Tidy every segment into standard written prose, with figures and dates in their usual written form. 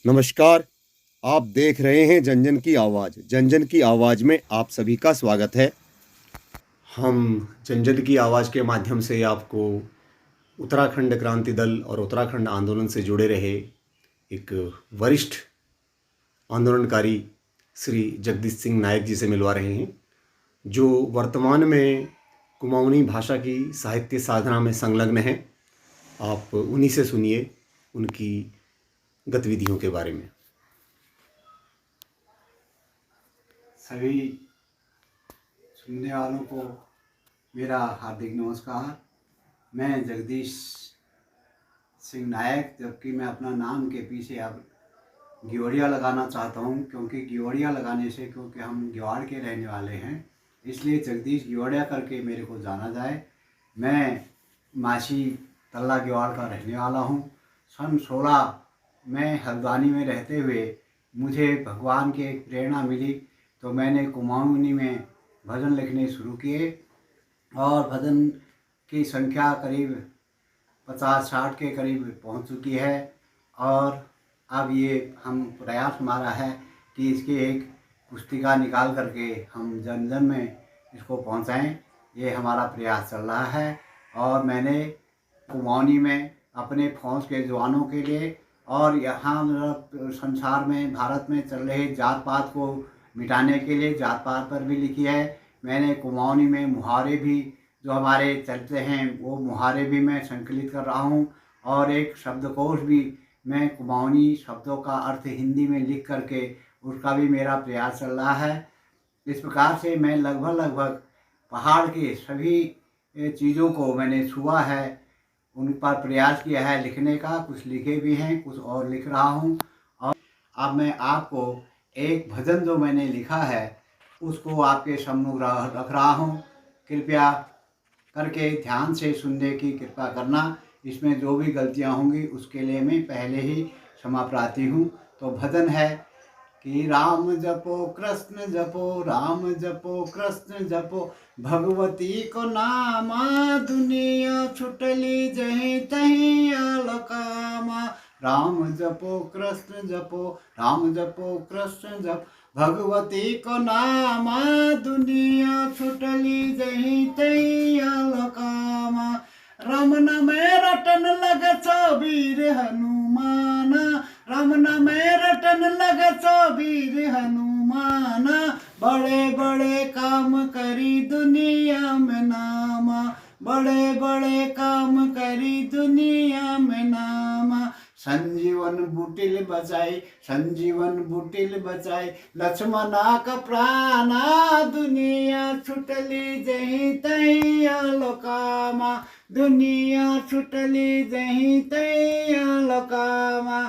नमस्कार। आप देख रहे हैं जन जन की आवाज़। जन जन की आवाज़ में आप सभी का स्वागत है। हम जन जन की आवाज़ के माध्यम से आपको उत्तराखंड क्रांति दल और उत्तराखंड आंदोलन से जुड़े रहे एक वरिष्ठ आंदोलनकारी श्री जगदीश सिंह नायक जी से मिलवा रहे हैं, जो वर्तमान में कुमाऊनी भाषा की साहित्य साधना में संलग्न हैं। आप उन्हीं से सुनिए उनकी गतिविधियों के बारे में। सभी सुनने वालों को मेरा हार्दिक नमस्कार। मैं जगदीश सिंह नायक, जबकि मैं अपना नाम के पीछे अब गियोड़िया लगाना चाहता हूं, क्योंकि गियोड़िया लगाने से, क्योंकि हम गिवाड़ के रहने वाले हैं, इसलिए जगदीश गियोड़िया करके मेरे को जाना जाए। मैं माछी तल्ला गिवाड़ का रहने वाला हूं। सन 16 में हल्द्वानी में रहते हुए मुझे भगवान की एक प्रेरणा मिली, तो मैंने कुमाऊनी में भजन लिखने शुरू किए और भजन की संख्या करीब 50-60 के करीब पहुंच चुकी है। और अब ये हम प्रयास हमारा है कि इसकी एक पुस्तिका निकाल करके हम जन जन में इसको पहुंचाएं। ये हमारा प्रयास चल रहा है। और मैंने कुमाऊनी में अपने फौज के जवानों के लिए और यहाँ संसार में, भारत में चल रहे जात पात को मिटाने के लिए जात पात पर भी लिखी है। मैंने कुमाऊनी में मुहावरे भी जो हमारे चलते हैं वो मुहावरे भी मैं संकलित कर रहा हूँ, और एक शब्दकोश भी मैं कुमाऊनी शब्दों का अर्थ हिंदी में लिख करके उसका भी मेरा प्रयास चल रहा है। इस प्रकार से मैं लगभग पहाड़ के सभी चीज़ों को मैंने छुआ है, उन पर प्रयास किया है लिखने का। कुछ लिखे भी हैं, कुछ और लिख रहा हूँ। और अब मैं आपको एक भजन जो मैंने लिखा है उसको आपके सम्मुख रख रहा हूँ। कृपया करके ध्यान से सुनने की कृपा करना। इसमें जो भी गलतियाँ होंगी उसके लिए मैं पहले ही क्षमा प्रार्थी हूँ। तो भजन है कि राम जपो कृष्ण जपो, राम जपो कृष्ण जपो, भगवती को नामा, दुनिया छुटली जहीं तहीं आलकामा। राम जपो कृष्ण जपो, राम जपो कृष्ण जप, भगवती को नामा, दुनिया छुटली जहीं तहीं आलकामा। रमन में रटन लग वीर हनुमाना, रमन में रटन लग वीर हनुमाना, बड़े बड़े काम करी दुनिया में नामा, बड़े बड़े काम करी दुनिया में नामा। संजीवन बुटिल बचाई, संजीवन बुटिल बचाई, लक्ष्मणा का प्राणा, दुनिया छुटली जहीं तहीं आलोकामा, दुनिया छुटली जहीं तहीं आलोकामा।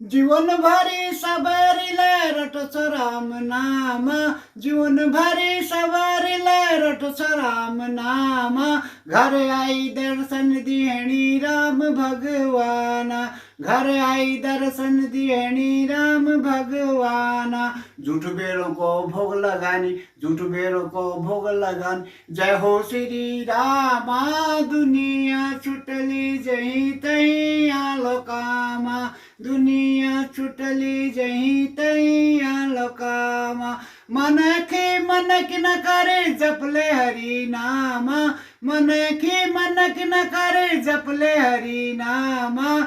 जीवन भरी सबरिले रटछ राम नाम, जीवन भरी सबरिले रटछ राम नाम, घर आई दर्शन दिहणी राम भगवाना, घर आई दर्शन दिहणी राम भगवाना। झूठ बेरों को भोग लगानी, झूठ बेरों को भोग लगानी, जय हो श्री रामा, दुनिया छुटली जहीं तहीं आलोकामा, दुनिया छुटली जहीं तहीं आलोकामा। मन की न करे जपले हरि नामा, मन की न करे जपले हरि नामा,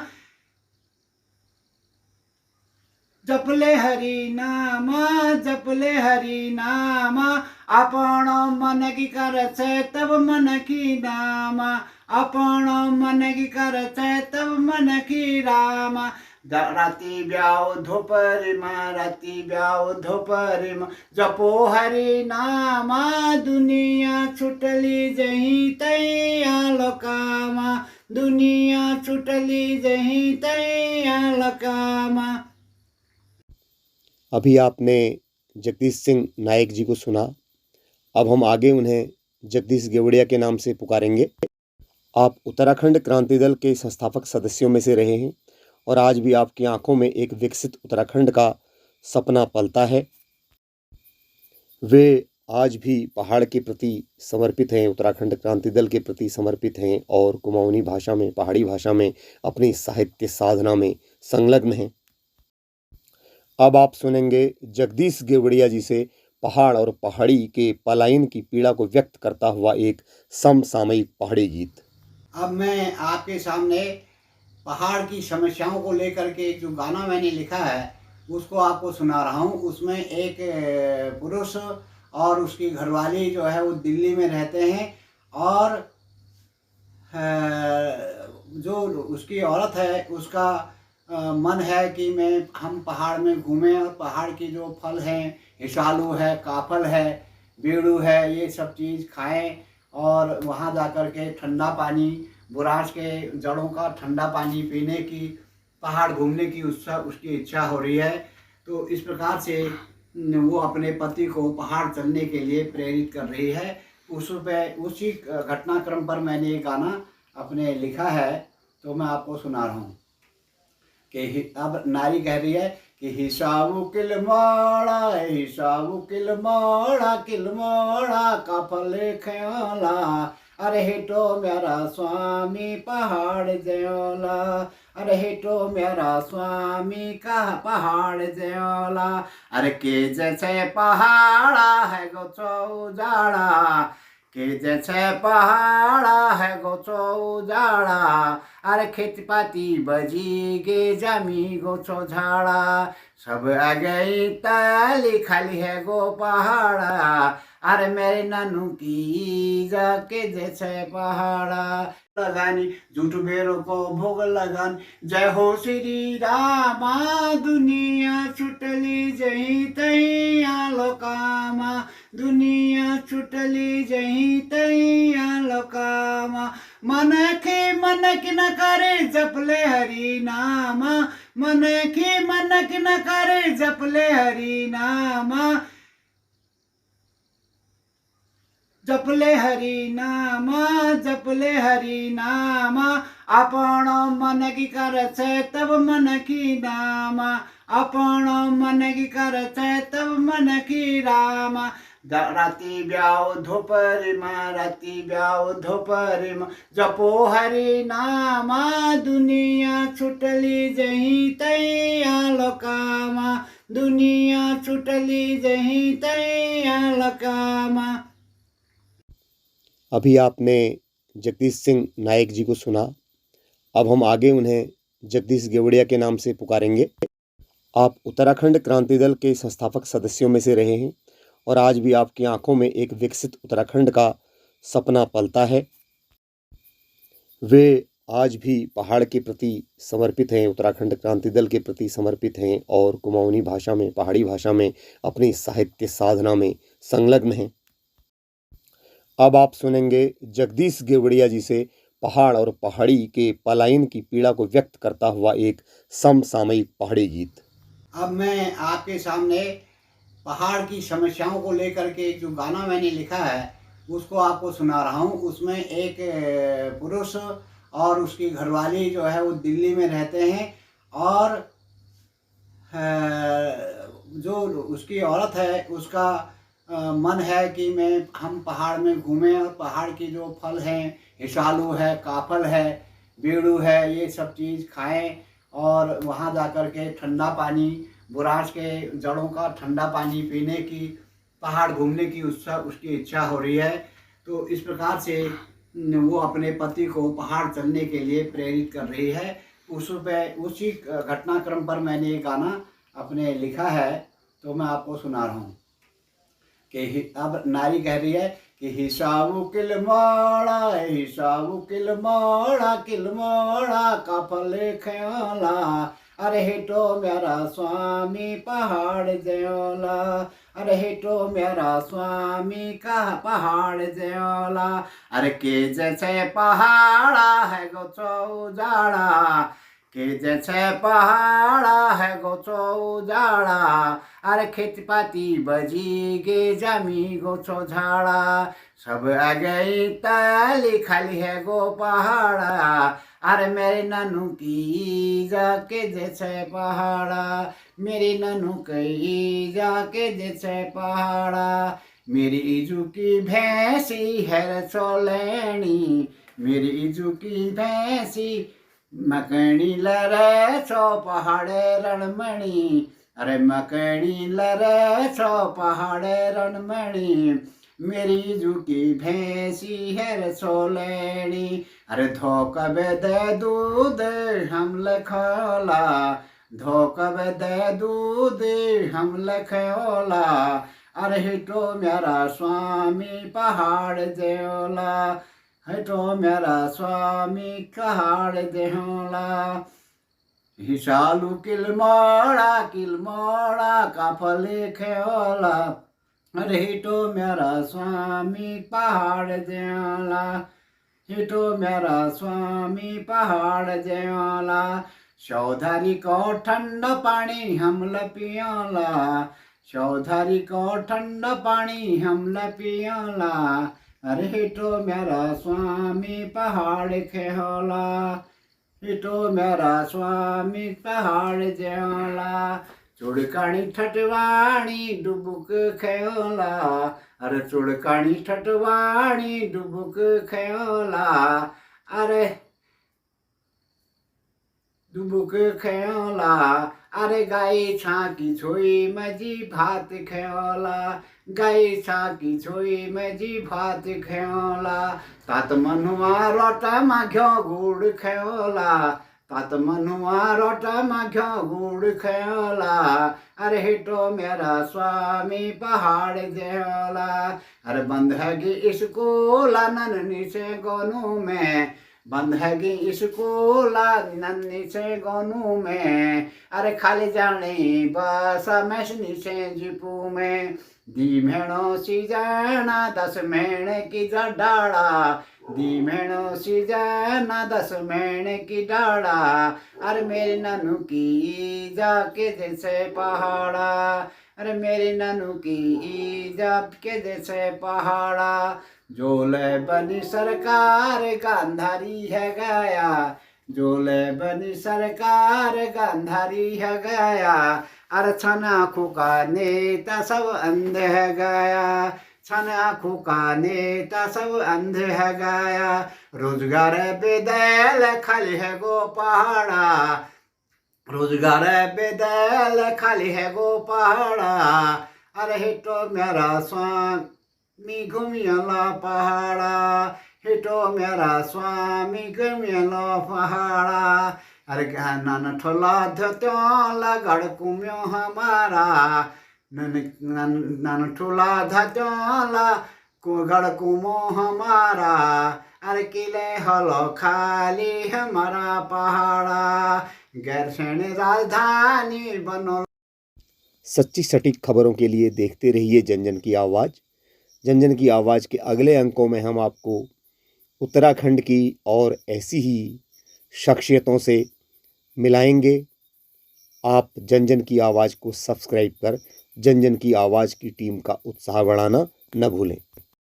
जपले हरि नामा, जपले हरि नामा। आपण मन की कर तब मन की नामा, आपण मन की कर तब मन की रामा। राती ब्याओ धोपरिमा, राती ब्याओ धोपरिमा, जपो हरि नामा, दुनिया छुटली जहीं तहीं आलोकामा, दुनिया छुटली जहीं तहीं आलोकामा। अभी आपने जगदीश सिंह नायक जी को सुना। अब हम आगे उन्हें जगदीश गेवड़िया के नाम से पुकारेंगे। आप उत्तराखंड क्रांति दल के संस्थापक सदस्यों में से रहे हैं और आज भी आपकी आंखों में एक विकसित उत्तराखंड का सपना पलता है। वे आज भी पहाड़ के प्रति समर्पित हैं, उत्तराखंड क्रांति दल के प्रति समर्पित हैं और कुमाऊनी भाषा में, पहाड़ी भाषा में अपनी साहित्य साधना में संलग्न हैं। अब आप सुनेंगे जगदीश गेवड़िया जी से पहाड़ और पहाड़ी के पलायन की पीड़ा को व्यक्त करता हुआ एक समसामयिक पहाड़ी गीत। अब मैं आपके सामने पहाड़ की समस्याओं को लेकर के जो गाना मैंने लिखा है उसको आपको सुना रहा हूँ। उसमें एक पुरुष और उसकी घरवाली जो है वो दिल्ली में रहते हैं और जो उसकी औरत है उसका मन है कि हम पहाड़ में घूमें और पहाड़ की जो फल हैं, हिसालू है, काफल है, बेड़ू है, ये सब चीज़ खाएं और वहाँ जा कर के ठंडा पानी, बुराश के जड़ों का ठंडा पानी पीने की, पहाड़ घूमने की उसकी इच्छा हो रही है। तो इस प्रकार से वो अपने पति को पहाड़ चलने के लिए प्रेरित कर रही है। उसी घटनाक्रम पर मैंने ये गाना अपने लिखा है, तो मैं आपको सुना रहा हूँ कि अब नारी कह रही है कि हिसाबु किलमाड़ा का फल ख्याला, अरे हेटो मेरा स्वामी पहाड़ जयोला, अरे हेटो मेरा स्वामी का पहाड़ जयोला, अरे के जैसे पहाड़ा है गो चौजाड़ा, के जैसे पहाड़ा है गो चौजाड़ा, अरे खेती पाती बजी गे जमी गो झाड़ा, सब आ गई ताली खाली है गो पहाड़ा, अरे मेरे नानू की जाके जैसे पहाड़ा, लगानी झूठ बेरों को भोग लगान, जय हो श्री रामा दुनिया छुटली जही तैया लोकामा, दुनिया छुटली जही तैया लोकामा, मन की न करे जपले हरि नामा, मन की न करे जपले हरि नामा, जपले हरि नामा, जपले हरि नामा, आपण मन की कर छे तब मन की नामा, आपण मन की कर छे तब मन की रामा, राती ब्याओ धोपरिमा, राती ब्याओ धोपरिमा, जपो हरि नामा, दुनिया छुटली जही तैया लोकामा, दुनिया छुटली जही तैया लोकामा। अभी आपने जगदीश सिंह नायक जी को सुना। अब हम आगे उन्हें जगदीश गेवड़िया के नाम से पुकारेंगे। आप उत्तराखंड क्रांति दल के संस्थापक सदस्यों में से रहे हैं और आज भी आपकी आंखों में एक विकसित उत्तराखंड का सपना पलता है। वे आज भी पहाड़ के प्रति समर्पित हैं, उत्तराखंड क्रांति दल के प्रति समर्पित हैं और कुमाऊनी भाषा में, पहाड़ी भाषा में अपनी साहित्य साधना में संलग्न हैं। अब आप सुनेंगे जगदीश गेवड़िया जी से पहाड़ और पहाड़ी के पलायन की पीड़ा को व्यक्त करता हुआ एक समसामयिक पहाड़ी गीत। अब मैं आपके सामने पहाड़ की समस्याओं को लेकर के जो गाना मैंने लिखा है उसको आपको सुना रहा हूँ। उसमें एक पुरुष और उसकी घरवाली जो है वो दिल्ली में रहते हैं और जो उसकी औरत है उसका मन है कि हम पहाड़ में घूमें और पहाड़ की जो फल हैं, हिसालू है, काफल है, बेड़ू है, ये सब चीज़ खाएं और वहाँ जा कर के ठंडा पानी, बुराश के जड़ों का ठंडा पानी पीने की, पहाड़ घूमने की उसकी इच्छा हो रही है। तो इस प्रकार से वो अपने पति को पहाड़ चलने के लिए प्रेरित कर रही है। उसी घटनाक्रम पर मैंने ये गाना अपने लिखा है, तो मैं आपको सुना रहा हूँ कि अब नारी कह रही है कि हिसाबु किलमाड़ा का फल ख्याला, अरे हेटो मेरा स्वामी पहाड़ जयोला, अरे हेटो मेरा स्वामी का पहाड़ जयोला, अरे के जैसे पहाड़ा है गो चौजाड़ा, के जैसे पहाड़ा है गो चौजाड़ा, अरे खेती पाती बजी गे जमी गो झाड़ा, सब आ गई ताली खाली है गो पहाड़ा, अरे मेरे नानू की जाके जैसे पहाड़ा, मेरी नानू की जाके जैसे पहाड़ा, मेरी इजू की भैंसी है सोलैनी, मेरी इजू की भैंसी मकड़ी लरे सो पहाड़े रणमणि, अरे मकड़ी लरे सो पहाड़े रणमणि, मेरी इजू की भैंसी है सोलैनी, अरे धोकब दे दूध हम लखोला, धोकब दे दूध हम लखोला, अरे हिटो मेरा स्वामी पहाड़ देओला, हिटो मेरा स्वामी पहाड़ देओला, हिसालू किलमोड़ा का फले खेओला, अरे हिटो मेरा स्वामी पहाड़ देओला, हिटो मेरा स्वामी पहाड़ देओला, चौधारी को ठंडा पानी हम लपियोला, चौधारी को ठंडा पानी हम लपियोला, अरे हिटो मेरा स्वामी पहाड़ खेओला, हिटो मेरा स्वामी पहाड़ जेओला, चुड़कानी ठटवाणी डुबुक खेओला, अरे चुड़कानी ठटवाणी डुबुक खेओला, अरे डुबुक खेओला, अरे गाई छाकी छोई मजी भात खेओला, गाई छाकी छोई मजी भात खेओला, तात मनुआ रोटा माघ्यो गुड़ खेओला, तात मनुआ रोटा माघ्यो गुड़ खेओला, अरे हिटो मेरा स्वामी पहाड़ देओला, अरे बंद है कि स्कूल नन्ही से गोनू में, बंद है कि स्कूल नन्ही से गोनू में, अरे खाली जाने बस मैसनी से जिपू में, दी मेणो सीजना 10 मेण की डाड़ा, दी मेणो सीजना 10 मेण की डाड़ा, अरे मेरी ननू की जाके जैसे पहाड़ा, अरे मेरी ननू की जाके जैसे पहाड़ा, जोले बनी सरकार गांधारी है गया, जोले बनी सरकार गांधारी है गया, अरे छन आँखों का नेता सब अंध है गया, छन आँखों का नेता सब अंध है गया, रोजगार बेदल खाली है गो पहाड़ा, रोजगार बेदल खाली है गो पहाड़ा, अरे हिटो मेरा स्वामी घूमियला पहाड़ा, हिटो मेरा स्वामी घूमियला पहाड़ा, अरे नन ठोला धत्योला गढ़ कुम्यो हमारा, नन ठोला धत्योला गढ़ कुमो हमारा, अरे किले हलो खाली हमारा पहाड़ा, गैरसैन राजधानी बनो। सच्ची सटीक खबरों के लिए देखते रहिए जनजन की आवाज़। जनजन की आवाज़ के अगले अंकों में हम आपको उत्तराखंड की और ऐसी ही शख्सियतों से मिलाएंगे। आप जनजन की आवाज़ को सब्सक्राइब कर जनजन की आवाज़ की टीम का उत्साह बढ़ाना न भूलें।